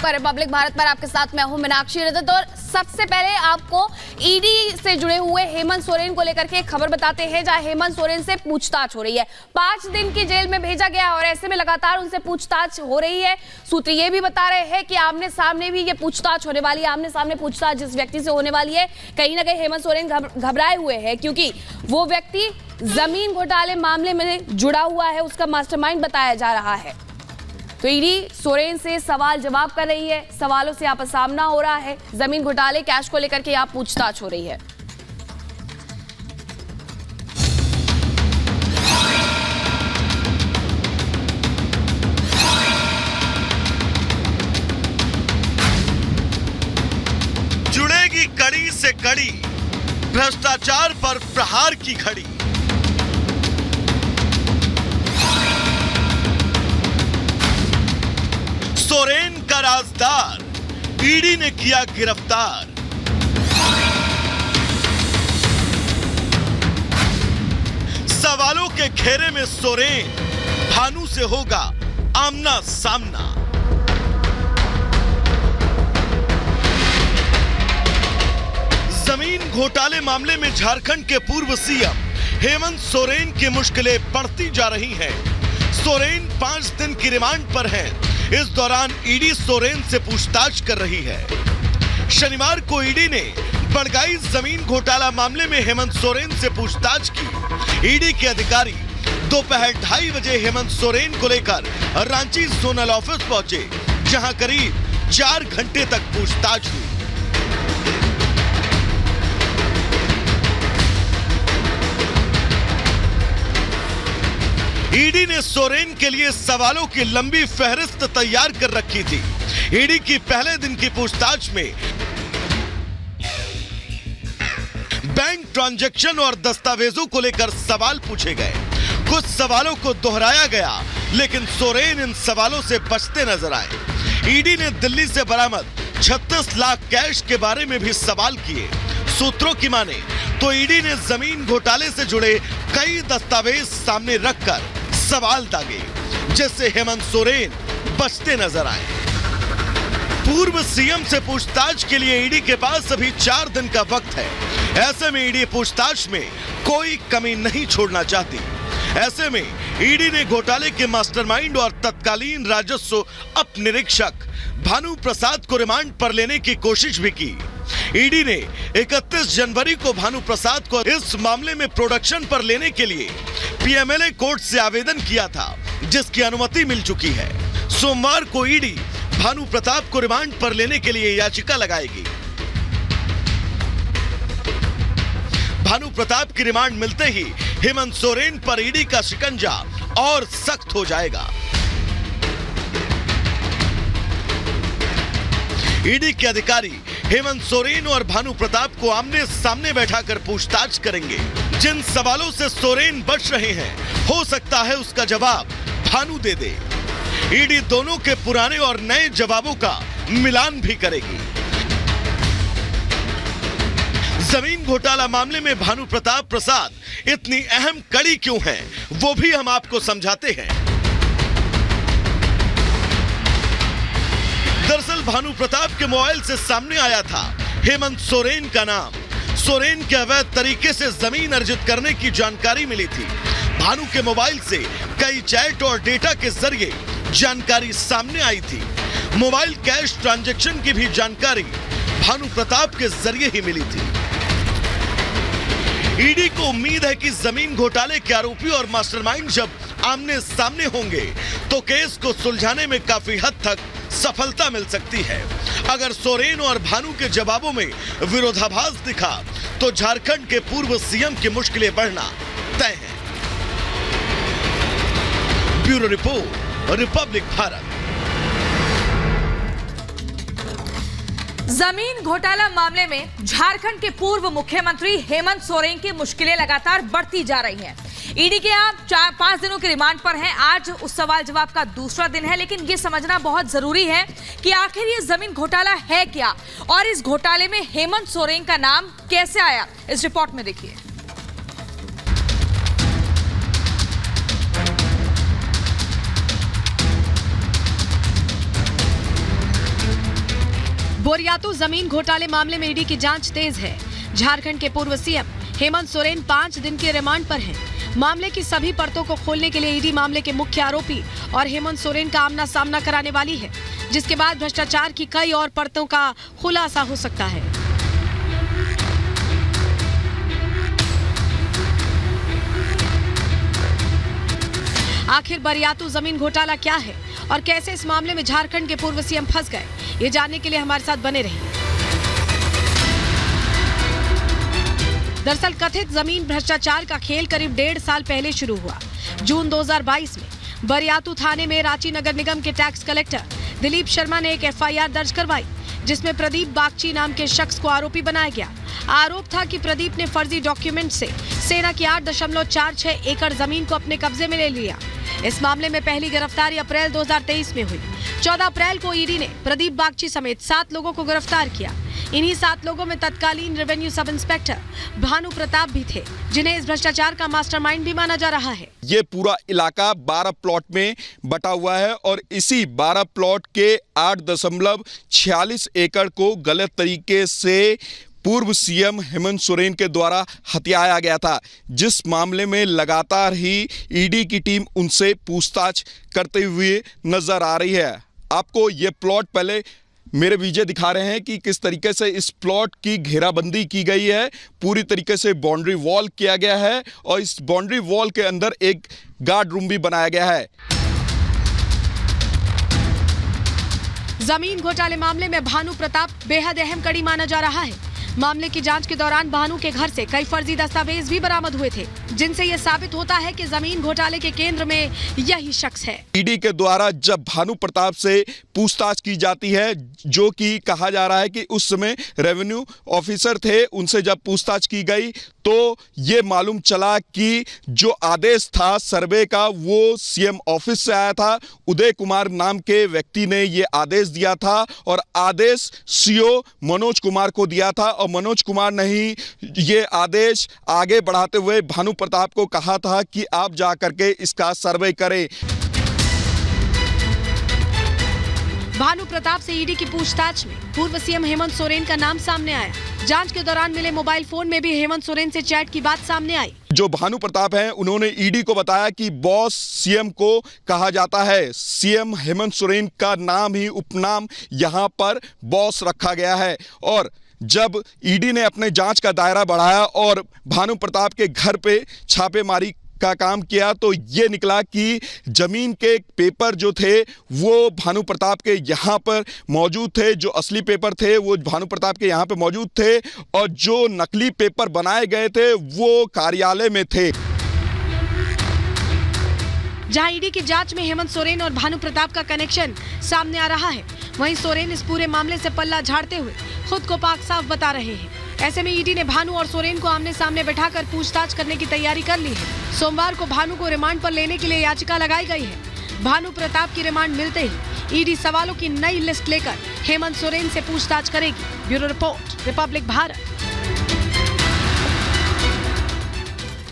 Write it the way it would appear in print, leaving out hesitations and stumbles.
आपका रिपब्लिक भारत पर आपके साथ मैं हूं मीनाक्षी रजत। और सबसे पहले आपको ईडी से जुड़े हुए हेमंत सोरेन को लेकर के एक खबर बताते हैं, जहां हेमंत सोरेन से पूछताछ हो रही है। 5 दिन की जेल में भेजा गया और ऐसे में लगातार उनसे पूछताछ हो रही है। सूत्र ये भी बता रहे हैं कि आमने सामने भी ये पूछताछ होने वाली है। आमने सामने पूछताछ जिस व्यक्ति से होने वाली है, कहीं ना कहीं हेमंत सोरेन घबराए हुए हैं, क्योंकि वो व्यक्ति जमीन घोटाले मामले में जुड़ा हुआ है, उसका मास्टरमाइंड बताया जा रहा है। तो ईडी सोरेन से सवाल जवाब कर रही है, सवालों से आपस सामना हो रहा है। जमीन घोटाले कैश को लेकर के यहाँ पूछताछ हो रही है। जुड़ेगी कड़ी से कड़ी, भ्रष्टाचार पर प्रहार की घड़ी। सोरेन का राजदार ईडी ने किया गिरफ्तार। सवालों के घेरे में सोरेन, भानु से होगा आमना सामना। जमीन घोटाले मामले में झारखंड के पूर्व सीएम हेमंत सोरेन की मुश्किलें बढ़ती जा रही हैं। सोरेन 5 दिन की रिमांड पर हैं। इस दौरान ईडी सोरेन से पूछताछ कर रही है। शनिवार को ईडी ने बड़गाई जमीन घोटाला मामले में हेमंत सोरेन से पूछताछ की। ईडी के अधिकारी दोपहर 2:30 बजे हेमंत सोरेन को लेकर रांची जोनल ऑफिस पहुंचे, जहां करीब 4 घंटे तक पूछताछ हुई। ईडी ने सोरेन के लिए सवालों की लंबी फहरिस्त तैयार कर रखी थी। ईडी की पहले दिन की पूछताछ में बैंक ट्रांजैक्शन और दस्तावेजों को लेकर सवाल पूछे गए। कुछ सवालों को दोहराया गया, लेकिन सोरेन इन सवालों से बचते नजर आए। ईडी ने दिल्ली से बरामद 36 लाख कैश के बारे में भी सवाल किए। सूत्रों की माने तो ईडी ने जमीन घोटाले से जुड़े कई दस्तावेज सामने रखकर सवाल दागे, जिससे हेमंत सोरेन बचते नजर आए। पूर्व सीएम से पूछताछ के लिए ईडी के पास अभी 4 दिन का वक्त है। ऐसे में ईडी पूछताछ में कोई कमी नहीं छोड़ना चाहती। ऐसे में ईडी ने घोटाले के मास्टरमाइंड और तत्कालीन राजस्व उप निरीक्षक भानु प्रसाद को रिमांड पर लेने की कोशिश भी की। ईडी ने 31 जनवरी को भानु प्रसाद को इस मामले में प्रोडक्शन पर लेने के लिए पीएमएलए कोर्ट से आवेदन किया था, जिसकी अनुमति मिल चुकी है। सोमवार को ईडी भानु प्रताप को रिमांड पर लेने के लिए याचिका लगाएगी। भानु प्रताप की रिमांड मिलते ही हेमंत सोरेन पर ईडी का शिकंजा और सख्त हो जाएगा। ईडी के अधिकारी हेमंत सोरेन और भानु प्रताप को आमने सामने बैठाकर पूछताछ करेंगे। जिन सवालों से सोरेन बच रहे हैं, हो सकता है उसका जवाब भानु दे दे। ईडी दोनों के पुराने और नए जवाबों का मिलान भी करेगी। जमीन घोटाला मामले में भानु प्रताप प्रसाद इतनी अहम कड़ी क्यों है, वो भी हम आपको समझाते हैं। दरअसल भानु प्रताप के मोबाइल से सामने आया था हेमंत सोरेन का नाम। सोरेन के अवैध तरीके से जमीन अर्जित करने की जानकारी मिली थी। भानु के मोबाइल से कई चैट और डेटा के जरिए जानकारी सामने आई थी। मोबाइल कैश ट्रांजैक्शन की भी जानकारी भानु प्रताप के जरिए ही मिली थी। ईडी को उम्मीद है कि जमीन घोटाले के आरोपी और मास्टरमाइंड जब आमने सामने होंगे, तो केस को सुलझाने में काफी हद तक सफलता मिल सकती है। अगर सोरेन और भानु के जवाबों में विरोधाभास दिखा, तो झारखंड के पूर्व सीएम की मुश्किलें बढ़ना तय है। Bureau report, Republic Bharat. जमीन घोटाला मामले में झारखंड के पूर्व मुख्यमंत्री हेमंत सोरेन की मुश्किलें लगातार बढ़ती जा रही हैं। ईडी के आप 4-5 दिनों के रिमांड पर हैं। आज उस सवाल जवाब का दूसरा दिन है, लेकिन ये समझना बहुत जरूरी है कि आखिर ये जमीन घोटाला है क्या और इस घोटाले में हेमंत सोरेन का नाम कैसे आया। इस रिपोर्ट में देखिए। बोरियातू जमीन घोटाले मामले में ईडी की जांच तेज है। झारखंड के पूर्व सीएम हेमंत सोरेन 5 दिन के रिमांड पर हैं। मामले की सभी परतों को खोलने के लिए ईडी मामले के मुख्य आरोपी और हेमंत सोरेन का आमना सामना कराने वाली है, जिसके बाद भ्रष्टाचार की कई और परतों का खुलासा हो सकता है। आखिर बोरियातू जमीन घोटाला क्या है और कैसे इस मामले में झारखंड के पूर्व सीएम फंस गए, ये जानने के लिए हमारे साथ बने रहिए। दरअसल कथित जमीन भ्रष्टाचार का खेल करीब 1.5 साल पहले शुरू हुआ। जून 2022 में बोरियातू थाने में रांची नगर निगम के टैक्स कलेक्टर दिलीप शर्मा ने एक एफआईआर दर्ज करवाई, जिसमें प्रदीप बागची नाम के शख्स को आरोपी बनाया गया। आरोप था कि प्रदीप ने फर्जी डॉक्यूमेंट से सेना की 8.46 एकड़ जमीन को अपने कब्जे में ले लिया। इस मामले में पहली गिरफ्तारी अप्रैल 2023 में हुई। 14 अप्रैल को ईडी ने प्रदीप बागची समेत 7 लोगों को गिरफ्तार किया। इन्हीं 7 लोगों में तत्कालीन revenue sub inspector Bhanu Pratap भी थे, जिन्हें इस भ्रष्टाचार का मास्टरमाइंड भी माना जा रहा है। ये पूरा इलाका 12 प्लॉट में बटा हुआ है और इसी 12 प्लॉट के 8.46 एकड़ को गलत तरीके से पूर्व सीएम हेमंत सोरेन के द्वारा हथियाया गया था, जिस मामले में लगातार ही ईडी की टीम उनसे पूछताछ करते हुए नजर आ रही है। आपको ये प्लॉट पहले मेरे विजय दिखा रहे हैं कि किस तरीके से इस प्लॉट की घेराबंदी की गई है। पूरी तरीके से बाउंड्री वॉल किया गया है और इस बाउंड्री वॉल के अंदर एक गार्ड रूम भी बनाया गया है। जमीन घोटाले मामले में भानु प्रताप बेहद अहम कड़ी माना जा रहा है। मामले की जांच के दौरान भानु के घर से कई फर्जी दस्तावेज भी बरामद हुए थे, जिनसे यह साबित होता है कि जमीन घोटाले के केंद्र में यही शख्स है। ईडी के द्वारा जब भानु प्रताप से पूछताछ की जाती है, जो कि कहा जा रहा है कि उस समय रेवेन्यू ऑफिसर थे, उनसे जब पूछताछ की गई तो ये मालूम चला कि जो आदेश था सर्वे का वो सीएम ऑफिस से आया था। उदय कुमार नाम के व्यक्ति ने ये आदेश दिया था और आदेश सीओ मनोज कुमार को दिया था और मनोज कुमार ने ही ये आदेश आगे बढ़ाते हुए भानु प्रताप को कहा था कि आप जा करके इसका सर्वे करें। भानु प्रताप से ईडी की पूछताछ में पूर्व सीएम हेमंत सोरेन का नाम सामने आया। जांच के दौरान मिले मोबाइल फोन में भी हेमंत सोरेन से चैट की बात सामने आई। जो भानु प्रताप हैं, उन्होंने ईडी को बताया कि बॉस सीएम को कहा जाता है। सीएम हेमंत सोरेन का नाम ही उपनाम यहां पर बॉस रखा गया है। और जब ईडी ने अपने जांच का दायरा बढ़ाया और भानु प्रताप के घर पे छापेमारी का काम किया तो ये निकला कि जमीन के पेपर जो थे वो भानु प्रताप के यहाँ पर मौजूद थे। जो असली पेपर थे वो भानु प्रताप के यहाँ पे मौजूद थे और जो नकली पेपर बनाए गए थे वो कार्यालय में थे। जहां ईडी की जांच में हेमंत सोरेन और भानु प्रताप का कनेक्शन सामने आ रहा है, वहीं सोरेन इस पूरे मामले से पल्ला झाड़ते हुए खुद को पाक साफ बता रहे हैं। ऐसे में ईडी ने भानु और सोरेन को आमने सामने बैठाकर पूछताछ करने की तैयारी कर ली है। सोमवार को भानु को रिमांड पर लेने के लिए याचिका लगाई गई है। भानु प्रताप की रिमांड मिलते ही ईडी सवालों की नई लिस्ट लेकर हेमंत सोरेन से पूछताछ करेगी। Bureau report, Republic Bharat.